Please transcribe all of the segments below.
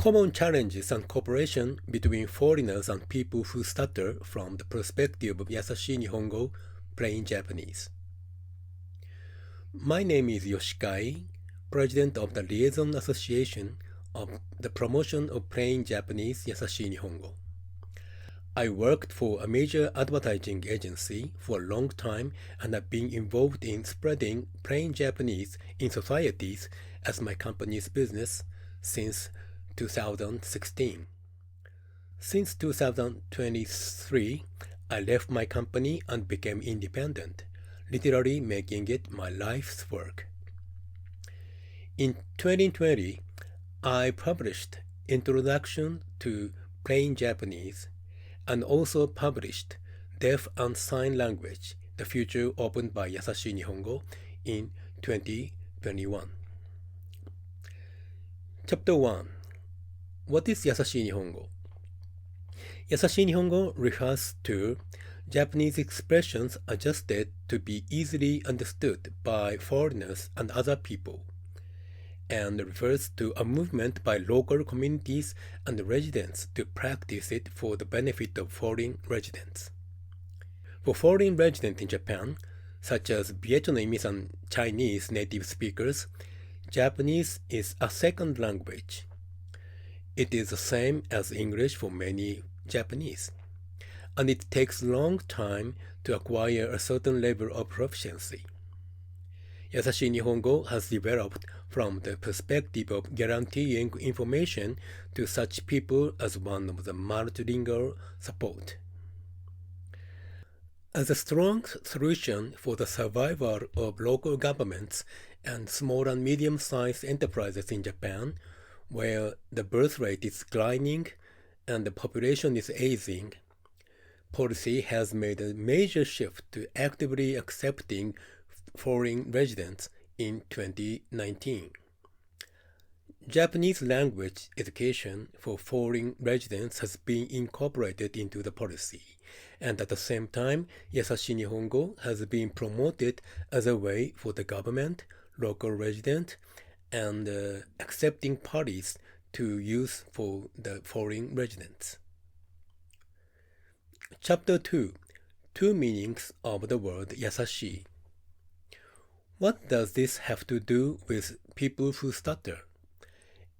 Common challenges and cooperation between foreigners and people who stutter from the perspective of Yasashi Nihongo, plain Japanese. My name is Yoshikai, President of the Liaison Association of the Promotion of Plain Japanese Yasashi Nihongo. I worked for a major advertising agency for a long time and have been involved in spreading plain Japanese in societies as my company's business since 2016. Since 2023, I left my company and became independent, literally making it my life's work. In 2020, I published Introduction to Plain Japanese and also published Deaf and Sign Language, The Future Opened by Yasashi Nihongo in 2021. Chapter 1. What is Yasashi Nihongo? Yasashi Nihongo refers to Japanese expressions adjusted to be easily understood by foreigners and other people, and refers to a movement by local communities and residents to practice it for the benefit of foreign residents. For foreign residents in Japan, such as Vietnamese and Chinese native speakers, Japanese is a second language. It is the same as English for many Japanese, and it takes a long time to acquire a certain level of proficiency. Yasashi Nihongo has developed from the perspective of guaranteeing information to such people as one of the multilingual support. As a strong solution for the survival of local governments and small and medium-sized enterprises in Japan, where the birth rate is declining and the population is aging, policy has made a major shift to actively accepting foreign residents in 2019. Japanese language education for foreign residents has been incorporated into the policy, and at the same time, Yasashi Nihongo has been promoted as a way for the government, local residents, and accepting parties to use for the foreign residents. Chapter 2. Two meanings of the word Yasashi. What does this have to do with people who stutter?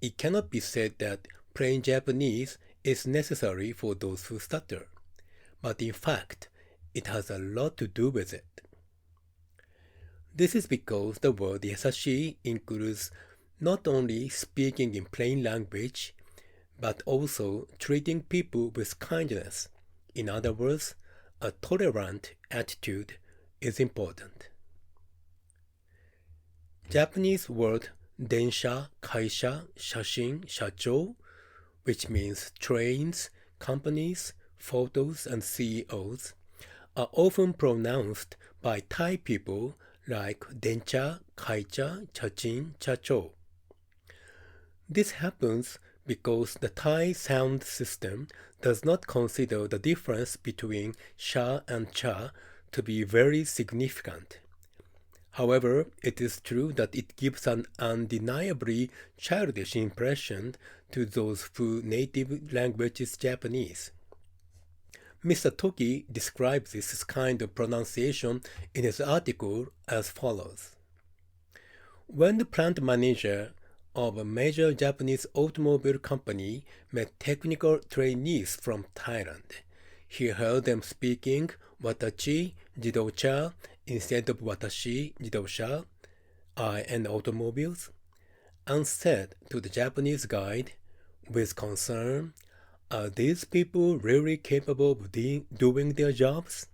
It cannot be said that plain Japanese is necessary for those who stutter, but in fact, it has a lot to do with it. This is because the word Yasashi includes not only speaking in plain language, but also treating people with kindness. In other words, a tolerant attitude is important. Japanese word densha, kaisha, shashin, shachou, which means trains, companies, photos, and CEOs, are often pronounced by Thai people like dencha, kaicha, chachin, chachou. This happens because the Thai sound system does not consider the difference between sha and cha to be very significant. However, it is true that it gives an undeniably childish impression to those whose native language is Japanese. Mr. Toki describes this kind of pronunciation in his article as follows. When the plant manager of a major Japanese automobile company met technical trainees from Thailand, he heard them speaking watachi, jidoucha, instead of watashi, jidosha, I and automobiles, and said to the Japanese guide, with concern, are these people really capable of doing their jobs?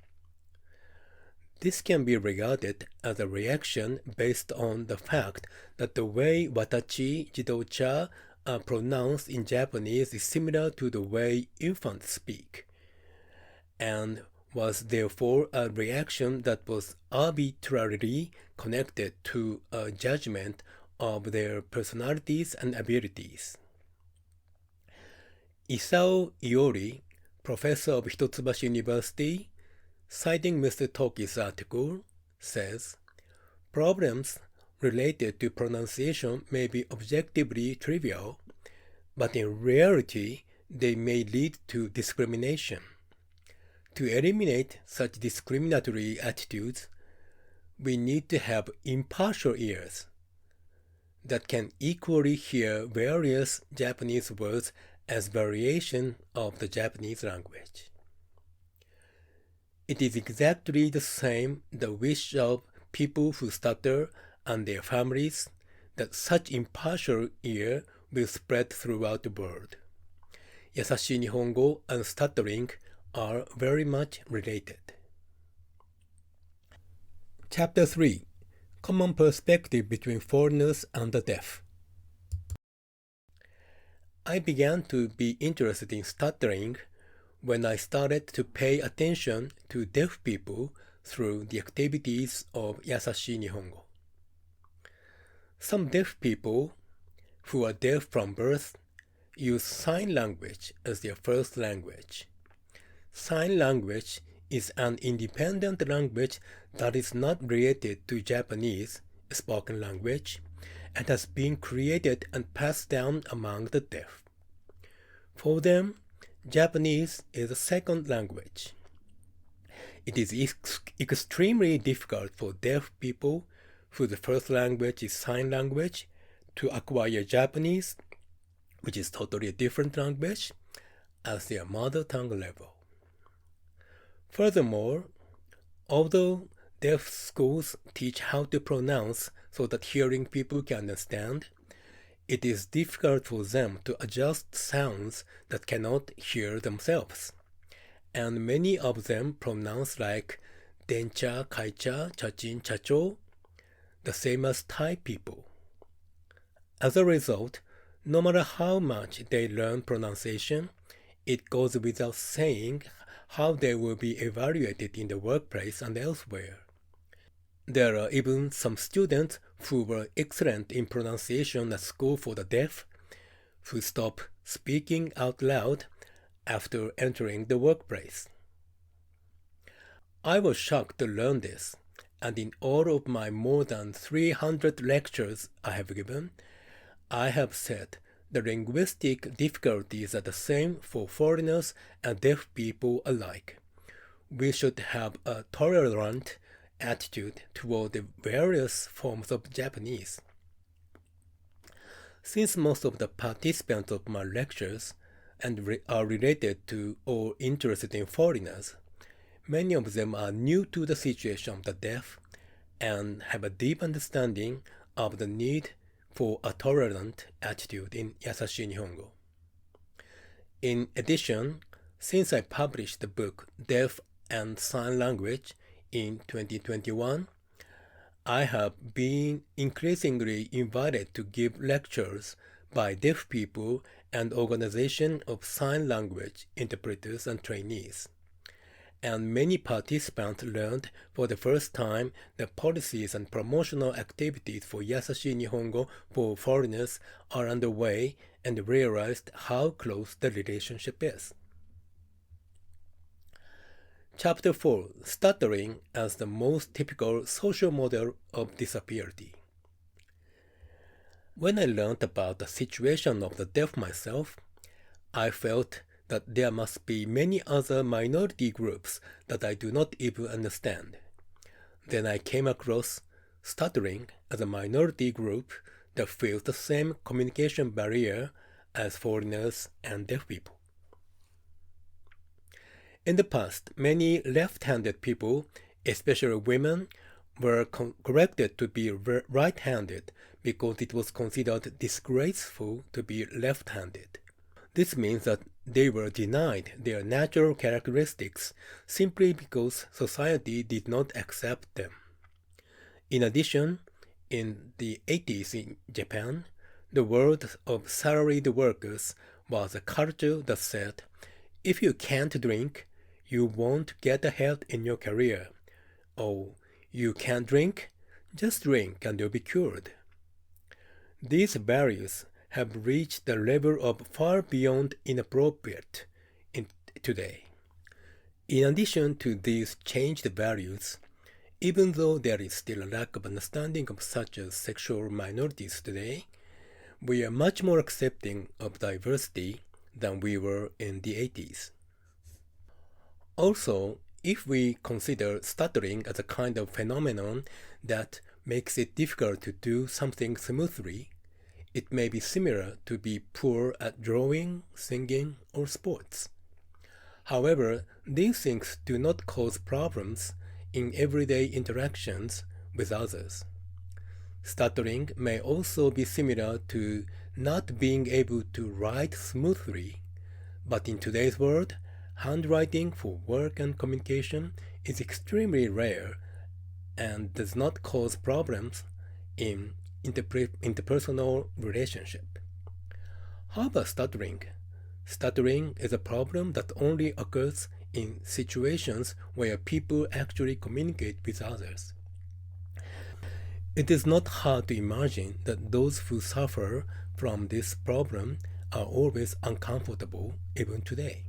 This can be regarded as a reaction based on the fact that the way watachi, jidoucha are pronounced in Japanese is similar to the way infants speak, and was therefore a reaction that was arbitrarily connected to a judgment of their personalities and abilities. Isao Iori, professor of Hitotsubashi University, citing Mr. Toki's article, says, problems related to pronunciation may be objectively trivial, but in reality, they may lead to discrimination. To eliminate such discriminatory attitudes, we need to have impartial ears that can equally hear various Japanese words as variation of the Japanese language. It is exactly the same the wish of people who stutter and their families that such impartial ear will spread throughout the world. Yasashi Nihongo and stuttering are very much related. Chapter 3. Common Perspective Between Foreigners and the Deaf. I began to be interested in stuttering when I started to pay attention to deaf people through the activities of Yasashi Nihongo. Some deaf people who are deaf from birth use sign language as their first language. Sign language is an independent language that is not related to Japanese spoken language and has been created and passed down among the deaf. For them, Japanese is a second language. It is extremely difficult for deaf people whose first language is sign language to acquire Japanese, which is totally a different language, as their mother tongue level. Furthermore, although deaf schools teach how to pronounce so that hearing people can understand, it is difficult for them to adjust sounds that cannot hear themselves, and many of them pronounce like dencha, kaicha, chachin, chacho, the same as Thai people. As a result, no matter how much they learn pronunciation, it goes without saying how they will be evaluated in the workplace and elsewhere. There are even some students who were excellent in pronunciation at school for the deaf who stop speaking out loud after entering the workplace. I was shocked to learn this, and in all of my more than 300 lectures I have given, I have said the linguistic difficulties are the same for foreigners and deaf people alike. We should have a tolerant attitude toward the various forms of Japanese. Since most of the participants of my lectures are related to or interested in foreigners, many of them are new to the situation of the deaf and have a deep understanding of the need for a tolerant attitude in Yasashi Nihongo. In addition, since I published the book Deaf and Sign Language in 2021, I have been increasingly invited to give lectures by deaf people and organizations of sign language interpreters and trainees. And many participants learned for the first time the policies and promotional activities for Yasashi Nihongo for foreigners are underway and realized how close the relationship is. Chapter 4. Stuttering as the most typical social model of disability. When I learned about the situation of the deaf myself, I felt that there must be many other minority groups that I do not even understand. Then I came across stuttering as a minority group that feels the same communication barrier as foreigners and deaf people. In the past, many left-handed people, especially women, were corrected to be right-handed because it was considered disgraceful to be left-handed. This means that they were denied their natural characteristics simply because society did not accept them. In addition, in the 80s in Japan, the world of salaried workers was a culture that said, if you can't drink, you won't get ahead in your career. Or, you can't drink, just drink and you'll be cured. These values have reached the level of far beyond inappropriate today. In addition to these changed values, even though there is still a lack of understanding of such as sexual minorities today, we are much more accepting of diversity than we were in the 80s. Also, if we consider stuttering as a kind of phenomenon that makes it difficult to do something smoothly, it may be similar to be poor at drawing, singing, or sports. However, these things do not cause problems in everyday interactions with others. Stuttering may also be similar to not being able to write smoothly, but in today's world, handwriting for work and communication is extremely rare and does not cause problems in interpersonal relationship. How about stuttering? Stuttering is a problem that only occurs in situations where people actually communicate with others. It is not hard to imagine that those who suffer from this problem are always uncomfortable even today.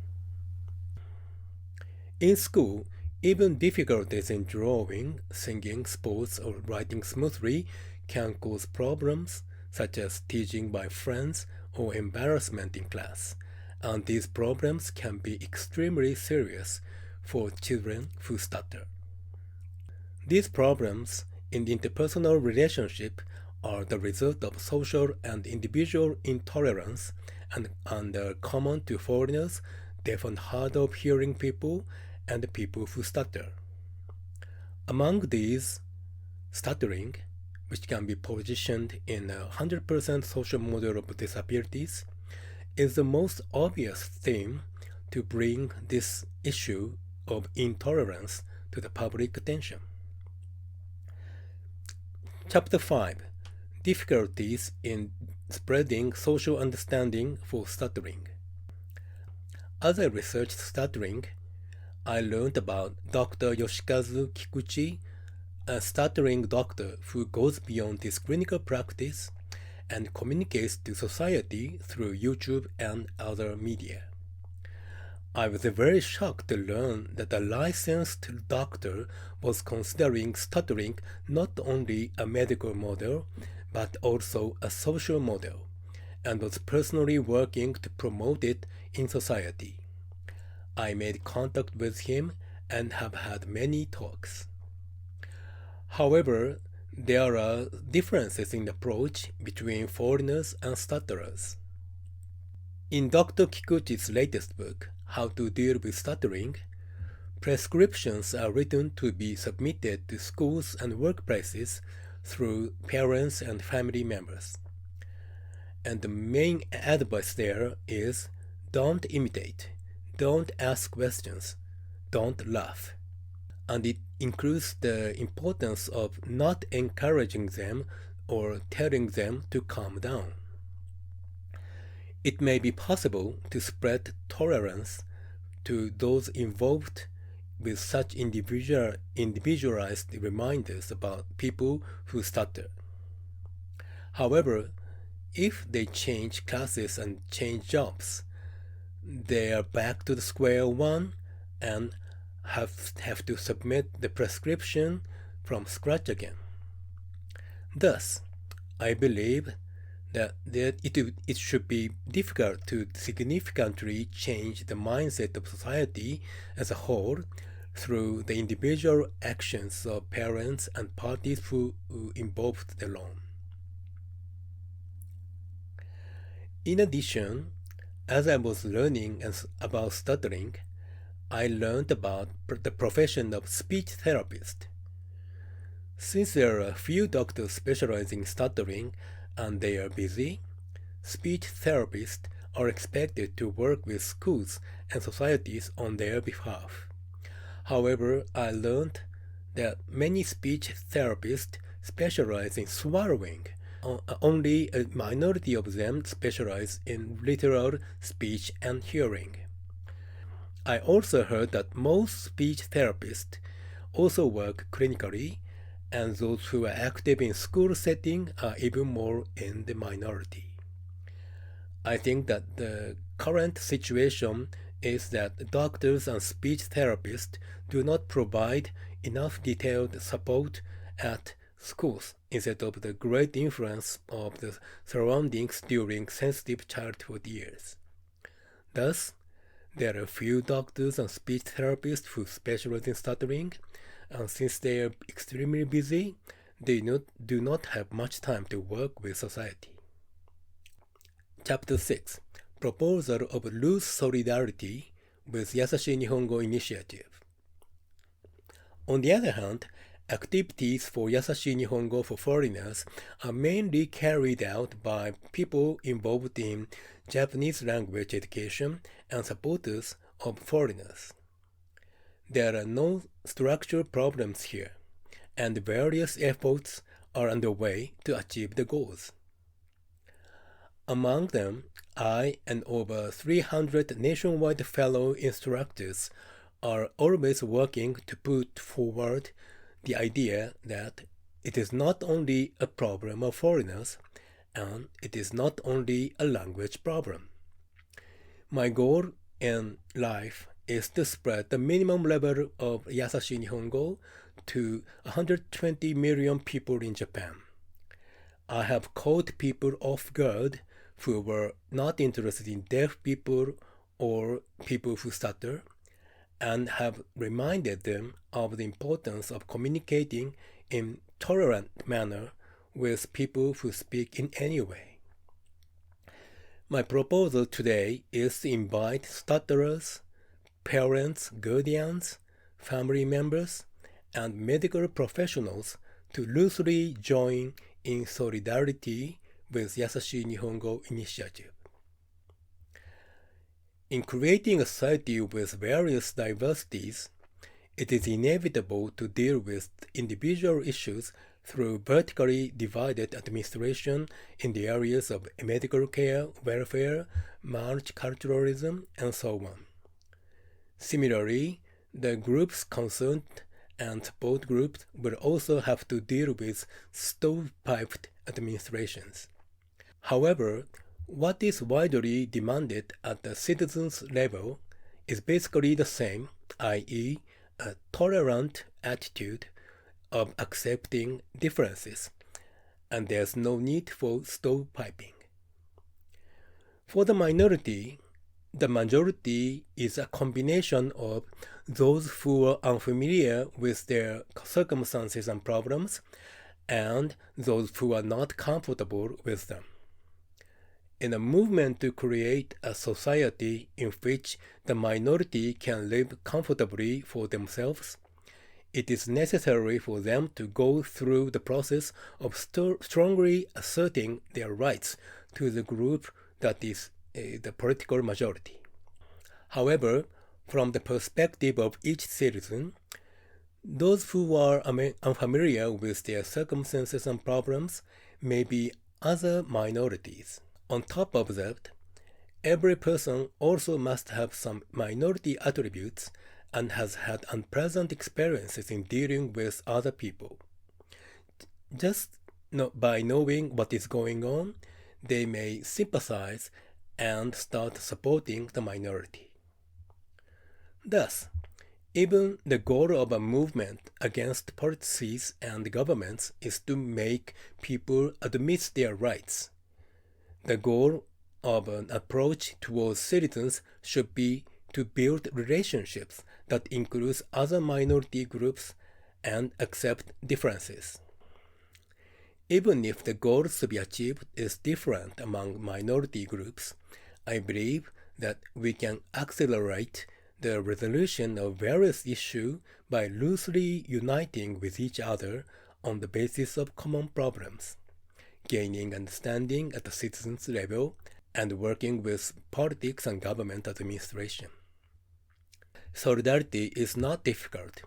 In school, even difficulties in drawing, singing, sports, or writing smoothly can cause problems such as teasing by friends or embarrassment in class, and these problems can be extremely serious for children who stutter. These problems in the interpersonal relationship are the result of social and individual intolerance and are common to foreigners, deaf and hard of hearing people, and people who stutter. Among these, stuttering, which can be positioned in a 100% social model of disabilities, is the most obvious theme to bring this issue of intolerance to the public attention. Chapter 5. Difficulties in spreading social understanding for stuttering. As I researched stuttering, I learned about Dr. Yoshikazu Kikuchi, a stuttering doctor who goes beyond his clinical practice and communicates to society through YouTube and other media. I was very shocked to learn that a licensed doctor was considering stuttering not only a medical model, but also a social model, and was personally working to promote it in society. I made contact with him and have had many talks. However, there are differences in approach between foreigners and stutterers. In Dr. Kikuchi's latest book, How to Deal with Stuttering, prescriptions are written to be submitted to schools and workplaces through parents and family members. And the main advice there is don't imitate, don't ask questions, don't laugh. And it includes the importance of not encouraging them or telling them to calm down. It may be possible to spread tolerance to those involved with such individualized reminders about people who stutter. However, if they change classes and change jobs, they are back to the square one and have to submit the prescription from scratch again. Thus, I believe that it should be difficult to significantly change the mindset of society as a whole through the individual actions of parents and parties who involved alone. In addition, as I was learning about stuttering, I learned about the profession of speech therapist. Since there are few doctors specializing in stuttering and they are busy, speech therapists are expected to work with schools and societies on their behalf. However, I learned that many speech therapists specialize in swallowing. Only a minority of them specialize in literal speech and hearing. I also heard that most speech therapists also work clinically, and those who are active in school setting are even more in the minority. I think that the current situation is that doctors and speech therapists do not provide enough detailed support at schools instead of the great influence of the surroundings during sensitive childhood years. Thus, there are few doctors and speech therapists who specialize in stuttering, and since they are extremely busy, they do not have much time to work with society. Chapter 6. Proposal of Loose Solidarity with Yasashi Nihongo Initiative. On the other hand, activities for Yasashi Nihongo for foreigners are mainly carried out by people involved in Japanese language education and supporters of foreigners. There are no structural problems here, and various efforts are underway to achieve the goals. Among them, I and over 300 nationwide fellow instructors are always working to put forward the idea that it is not only a problem of foreigners, and it is not only a language problem. My goal in life is to spread the minimum level of Yasashi Nihongo to 120 million people in Japan. I have caught people off guard who were not interested in deaf people or people who stutter, and have reminded them of the importance of communicating in tolerant manner with people who speak in any way. My proposal today is to invite stutterers, parents, guardians, family members, and medical professionals to loosely join in solidarity with Yasashi Nihongo Initiative. In creating a society with various diversities, it is inevitable to deal with individual issues through vertically divided administration in the areas of medical care, welfare, multiculturalism, and so on. Similarly, the groups concerned and support groups will also have to deal with stovepiped administrations. However, what is widely demanded at the citizens' level is basically the same, i.e., a tolerant attitude of accepting differences, and there's no need for stovepiping. For the minority, the majority is a combination of those who are unfamiliar with their circumstances and problems, and those who are not comfortable with them. In a movement to create a society in which the minority can live comfortably for themselves, it is necessary for them to go through the process of strongly asserting their rights to the group that is the political majority. However, from the perspective of each citizen, those who are unfamiliar with their circumstances and problems may be other minorities. On top of that, every person also must have some minority attributes and has had unpleasant experiences in dealing with other people. Just by knowing what is going on, they may sympathize and start supporting the minority. Thus, even the goal of a movement against policies and governments is to make people admit their rights. The goal of an approach towards citizens should be to build relationships that include other minority groups and accept differences. Even if the goals to be achieved is different among minority groups, I believe that we can accelerate the resolution of various issues by loosely uniting with each other on the basis of common problems, gaining understanding at the citizens' level, and working with politics and government administration. Solidarity is not difficult.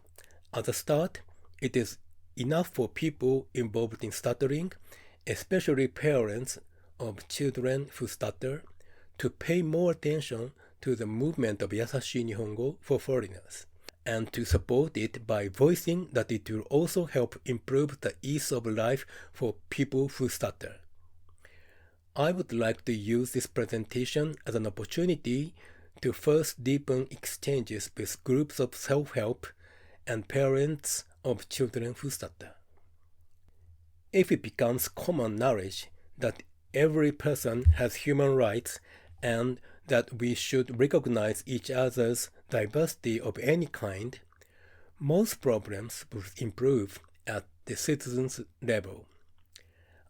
At the start, it is enough for people involved in stuttering, especially parents of children who stutter, to pay more attention to the movement of Yasashi Nihongo for foreigners, and to support it by voicing that it will also help improve the ease of life for people who stutter. I would like to use this presentation as an opportunity to first deepen exchanges with groups of self-help and parents of children who stutter. If it becomes common knowledge that every person has human rights and that we should recognize each other's diversity of any kind, most problems will improve at the citizens level.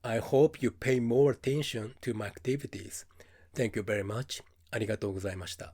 I hope you pay more attention to my activities. Thank you very much. ありがとうございました。